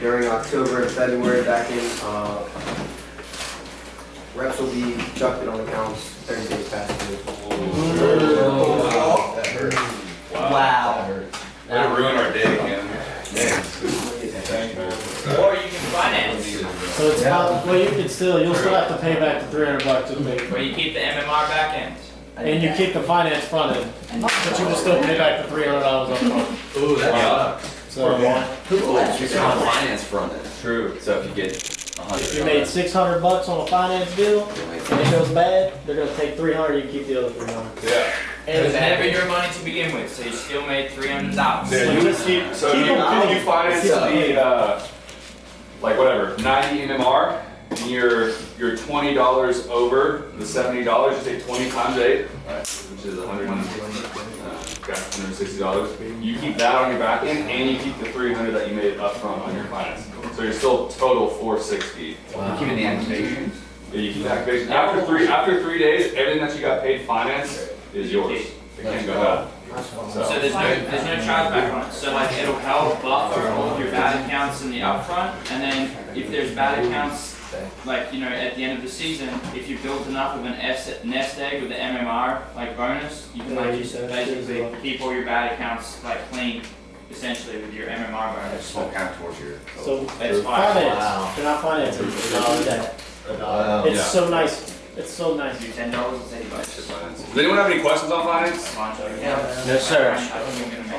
during October and February back in. Reps will be chucked on accounts 30 days past due. That hurt. Wow. Way to ruin our day, Cam. Or you can finance. So it's not, well, you'll still have to pay back the $300 to pay. Where you keep the MMR back end. And you keep the finance front end, but you will still pay back the $300 up front. Ooh, that sucks. So It's on finance front end. True. So if you get if you made $600 on a finance deal and it goes bad, they're gonna take $300. You keep the other $300. Yeah. It was never your money to begin with, so you still made $300. Yeah, you just keep, so you finance the, like whatever, 90 MMR, and you're $20 over the $70, you take 20 times 8, which is $160. You keep that on your back end, and you keep the $300 that you made up front on your finance. So you're still total $460. Wow. You're keeping the activation. Yeah, you keep the activation. After 3 days, everything that you got paid finance is yours. It can't go out. So there's no chargeback on it. So like it'll help buffer all of your bad accounts in the upfront, and then if there's bad accounts, like at the end of the season, if you build enough of an nest egg with the MMR like bonus, you can like just basically keep all your bad accounts like clean, essentially with your MMR bonus. Small count towards your. So That's fine. finance, they're not financing. It's so nice. It's so nice. Do $10 and $80. Does anyone have any questions on finance? No, sir. A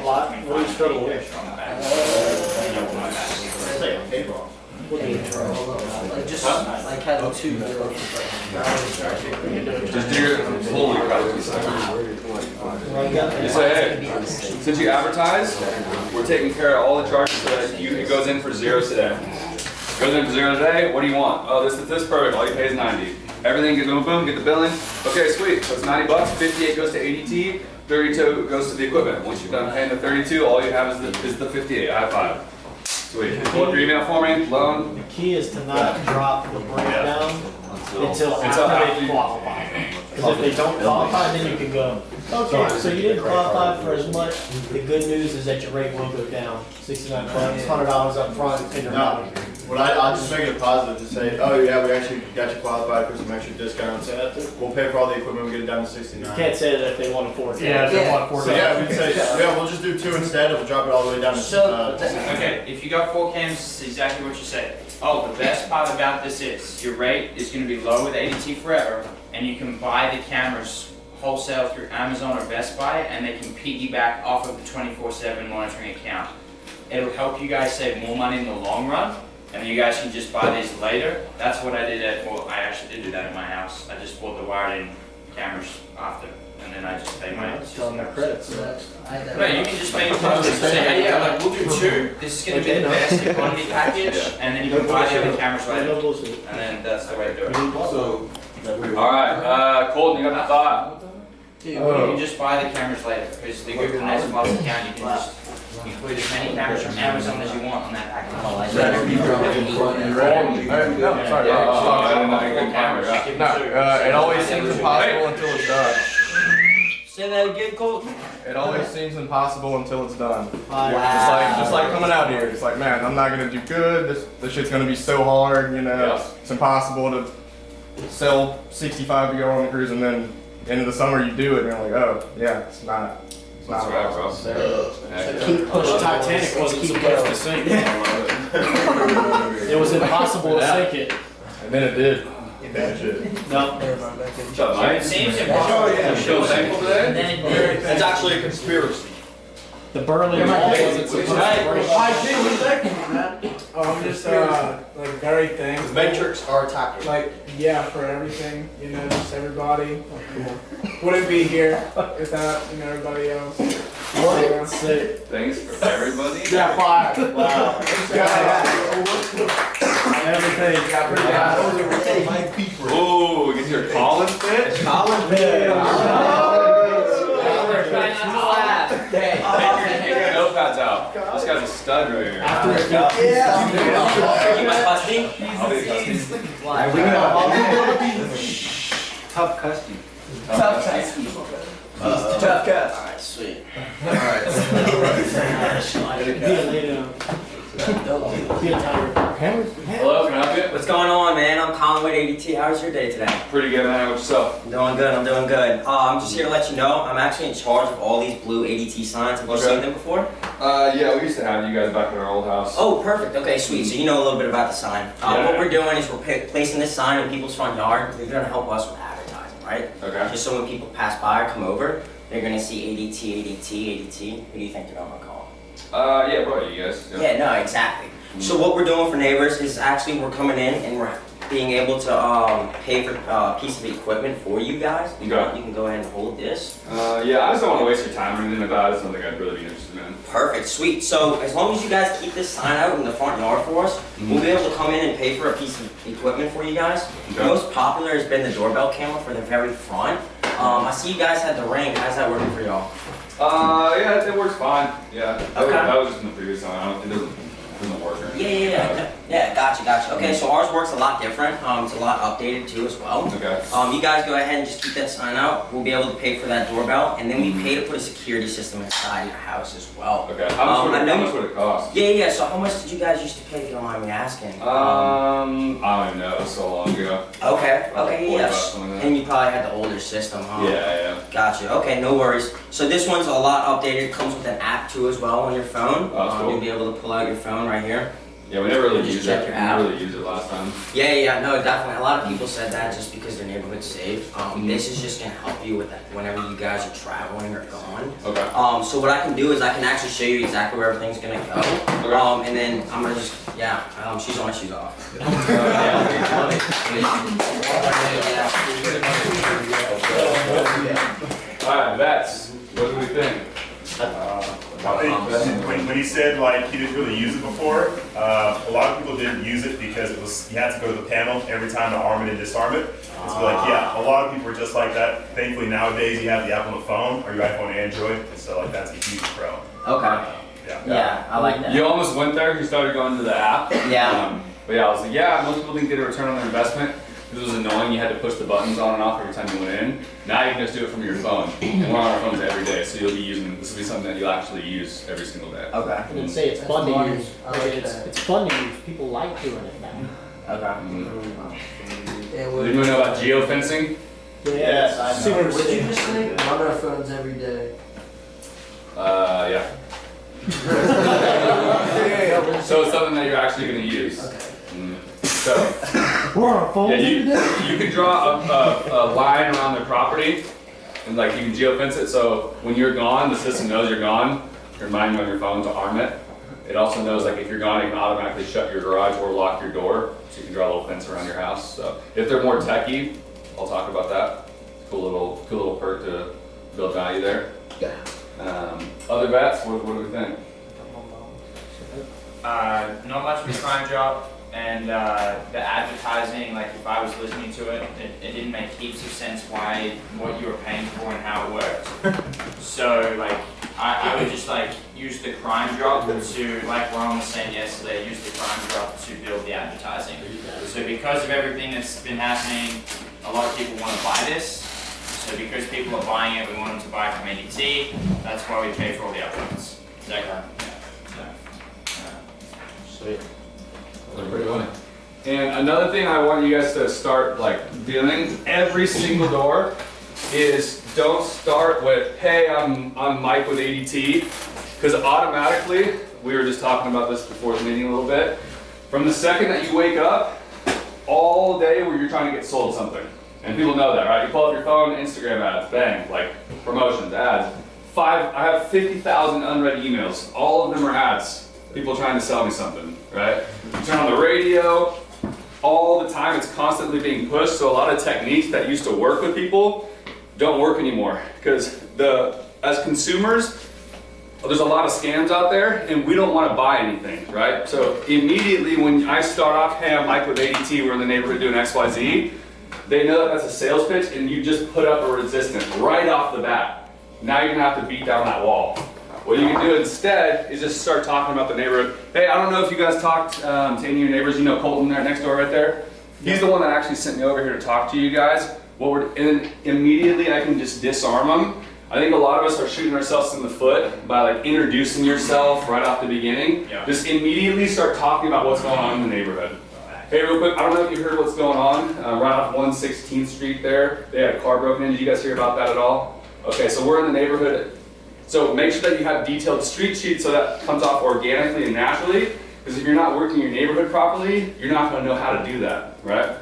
lot. What do you struggle with? Just like having two. Just do your holy crap. You say, hey, since you advertise, we're taking care of all the charges so that it goes in for $0 today. Goes in for $0 today, what do you want? Oh, this perfect, all you pay is 90. Everything gets boom boom, get the billing. Okay, sweet, so it's 90 bucks, 58 goes to ADT, 32 goes to the equipment. Once you're done paying the 32, all you have is the 58, high five. Sweet, pull up your email for me, loan. The key is to not drop the breakdown until after they qualify. Because if they don't qualify, then you can go, okay, so you didn't qualify for as much. The good news is that your rate will go down. $69, $100 up front, and you're out. Well, I'll just make it a positive to say, oh yeah, we actually got you qualified for some extra discounts. We'll pay for all the equipment, we get it down to 69. You can't say that if they want to afford it. Yeah, if they want to afford So yeah, we can say, yeah, we'll just do 2 instead, and we'll drop it all the way down to Okay, if you got 4 cams, it's exactly what you said. Oh, the best part about this is your rate is going to be low with ADT forever, and you can buy the cameras wholesale through Amazon or Best Buy, and they can piggyback off of the 24/7 monitoring account. It'll help you guys save more money in the long run, and then you guys can just buy these later. That's what I did well, I actually did do that in my house. I just bought the wired-in cameras after, and then I just paid my credits. No, you can just make a promise and say, hey, yeah, like, we'll do 2. This is going to be the best economy package, and then you can buy the other cameras later. And then that's the way to do it. So, alright, Colton, you got a thought? Dude, you can just buy the cameras later, because the Google Nest Plus account, you can just include as many cameras from Amazon as you want on that package. it always seems impossible until it's done. Say that again, Colton. It always seems impossible until it's done. Wow. Just like coming out here. It's like, man, I'm not gonna do good. This shit's gonna be so hard, It's impossible to sell 65 to go on the cruise, and then end of the summer you do it, and you're like, oh, yeah, it's not. That's right, bro. Keep pushing. Titanic wasn't supposed to sink. It was impossible to sink it. And then it did. Bad shit. No. What's up, Mike? It seems impossible. You feel thankful today? It's actually a conspiracy. The Berlin Wall wasn't supposed to break. I'm just like very thankful. The Matrix are attacking. Like for everything, just everybody. Wouldn't be here without everybody else. Thanks for everybody. Yeah, 5. Wow. Everything. Ooh, get your Colin fit? Colin Pitt. Take your notepads out. This guy's a stud right here. I'll be custody. Tough custody. Tough cat. Alright, sweet. Alright. See a timer. Cameras? Hello, can I help you? What's going on, man? I'm Colin with ADT. How's your day today? Pretty good, man. What's up? I'm doing good. I'm doing good. I'm just here to let you know I'm actually in charge of all these blue ADT signs. Have you Okay. seen them before? Yeah, we used to have you guys back in our old house. Oh, perfect. Okay, sweet. So you know a little bit about the sign. Yeah. What we're doing is we're placing this sign in people's front yard. They're going to help us with advertising, right? Okay. Just so when people pass by or come over, they're going to see ADT, ADT, ADT. Who do you think they're going to call? Yeah, probably you guys. Yeah, no, exactly. So what we're doing for neighbors is actually we're coming in and we're being able to pay for a piece of equipment for you guys. You can go ahead and hold this. Yeah, I just don't want to waste your time or anything like that. It's something I'd really be interested in. Perfect, sweet. So as long as you guys keep this sign out in the front yard for us, we'll be able to come in and pay for a piece of equipment for you guys. Okay. The most popular has been the doorbell camera for the very front. I see you guys had the Ring. How's that working for y'all? Yeah, it works fine. Yeah. Okay. That was just in the previous one. It doesn't work or anything. Yeah, gotcha. Okay, so ours works a lot different. It's a lot updated too as well. Okay. You guys go ahead and just keep that sign out. We'll be able to pay for that doorbell, and then we pay to put a security system inside your house as well. Okay. How much would it cost? Yeah. So how much did you guys used to pay, if you don't mind me asking? I don't even know. It was so long ago. Okay, yeah. $40 something like that. And you probably had the older system, huh? Yeah. Gotcha. Okay, no worries. So this one's a lot updated. It comes with an app too as well on your phone. Oh, that's cool. You'll be able to pull out your phone right here. Yeah, we never really Just used check it. your We app. never really used it last time. Yeah, no, definitely. A lot of people said that just because their neighborhood's safe. This is just gonna help you with that whenever you guys are traveling or gone. Okay. So what I can do is I can actually show you exactly where everything's gonna go. Okay. And then I'm gonna just, she's on, she's off. Alright, vets. What do we think? When he said like he didn't really use it before, a lot of people didn't use it because it was you had to go to the panel every time to arm it and disarm it. And so like a lot of people are just like that. Thankfully nowadays you have the app on the phone or your iPhone and Android, and so like that's a huge pro. Okay. Yeah, I like that. You almost went there. You started going to the app. Yeah. But yeah, I was like, most people didn't get a return on their investment. It was annoying. You had to push the buttons on and off every time you went in. Now you can just do it from your phone. And we're on our phones every day, so you'll be using this will be something that you'll actually use every single day. Okay. I didn't say it's fun to That's use. I like that. It's fun to use. People like doing it now. Okay. Yeah, Did anyone know about geofencing? Yes, I super know. What'd you safe. just say? We're on our phones every day. Yeah. So it's something that you're actually going to use. Okay. So We're on our phones every day. you can draw a line around their property, and like you can geofence it. So when you're gone, the system knows you're gone. Remind you on your phone to arm it. It also knows like if you're gone, it can automatically shut your garage or lock your door, so you can draw a little fence around your house. So if they're more techie, I'll talk about that. Cool little perk to build value there. Other bets? What do we think? Not much of a crime drop, and the advertising, like if I was listening to it, it didn't make heaps of sense what you were paying for and how it worked. So like I would just like use the crime drop to, like Ron was saying yesterday, use the crime drop to build the advertising. So because of everything that's been happening, a lot of people want to buy this. So because people are buying it, we want them to buy from ADT. That's why we pay for all the upfronts. Is that correct? Sweet. Pretty funny. And another thing I want you guys to start like doing every single door is don't start with, hey, I'm Mike with ADT, because automatically, we were just talking about this before the meeting a little bit, from the second that you wake up, all day where you're trying to get sold something. And people know that, right? You pull up your phone, Instagram ads, bang, like promotions, ads. I have 50,000 unread emails. All of them are ads. People trying to sell me something, right? You turn on the radio, all the time it's constantly being pushed, so a lot of techniques that used to work with people don't work anymore. Because as consumers, there's a lot of scams out there and we don't want to buy anything, right? So immediately when I start off, hey, I'm Mike with ADT, we're in the neighborhood doing XYZ, they know that that's a sales pitch and you just put up a resistance right off the bat. Now you're gonna have to beat down that wall. What you can do instead is just start talking about the neighborhood. Hey, I don't know if you guys talked to any of your neighbors. You know Colton there next door right there? He's the one that actually sent me over here to talk to you guys. And then immediately I can just disarm them. I think a lot of us are shooting ourselves in the foot by like introducing yourself right off the beginning. Yeah. Just immediately start talking about what's going on in the neighborhood. Hey, real quick, I don't know if you heard what's going on right off 116th Street there. They had a car broken in. Did you guys hear about that at all? Okay, so we're in the neighborhood. So make sure that you have detailed street sheets so that comes off organically and naturally. Because if you're not working your neighborhood properly, you're not going to know how to do that, right?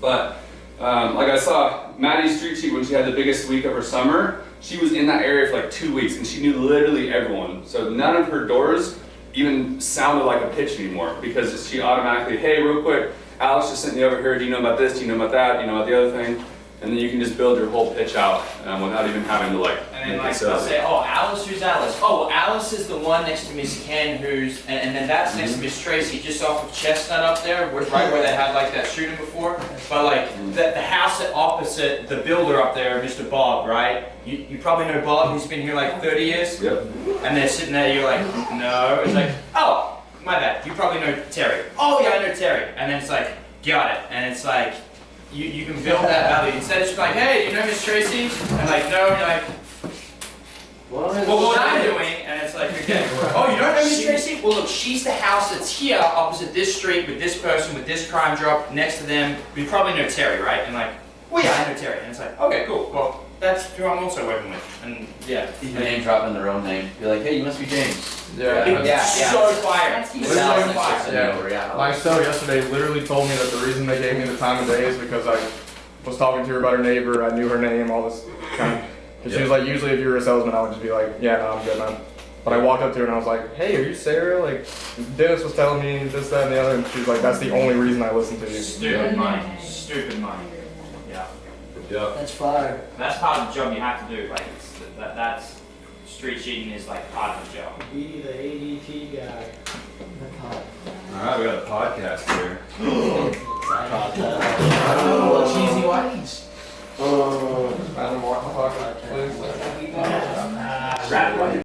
But like I saw Maddie's street sheet when she had the biggest week of her summer. She was in that area for like 2 weeks and she knew literally everyone. So none of her doors even sounded like a pitch anymore because she automatically, hey, real quick, Alex just sent me over here. Do you know about this? Do you know about that? Do you know about the other thing? And then you can just build your whole pitch out without even having to like. And then like they'll say, oh, Alice, who's Alice? Oh, well, Alice is the one next to Miss Ken, who's, and then that's next to Miss Tracy, just off of Chestnut up there, right where they had like that shooting before. But like the house opposite the builder up there, Mr. Bob, right? You probably know Bob. He's been here like 30 years. Yep. And they're sitting there. You're like, no. It's like, oh, my bad. You probably know Terry. Oh yeah, I know Terry. And then it's like, got it. And it's like. You can build that value. Instead of just like, hey, you know Miss Tracy? And like, no, you're like, well, what I'm doing, and it's like, okay, oh, you don't know Miss Tracy? Well, look, she's the house that's here opposite this street with this person, with this crime drop next to them. You probably know Terry, right? And like, well, yeah, I know Terry. And it's like, okay, cool. Well, that's who I'm also working with. And yeah. Even name dropping their own name. Be like, hey, you must be James. It's so fire. It's so fire. Yeah. My cell yesterday literally told me that the reason they gave me the time of day is because I was talking to her about her neighbor, I knew her name, all this kind of. Because she was like, usually if you were a salesman, I would just be like, yeah, no, I'm good, man. But I walked up to her and I was like, hey, are you Sarah? Like, Dennis was telling me this, that, and the other, and she was like, that's the only reason I listen to you. Stupid money. Stupid money. Yeah. Yeah. That's fire. That's part of the job you have to do. Like, that's street cheating is like part of the job. Be the ADT guy. All right, we got a podcast here. Cheesy whiteys. Adam Martin podcast.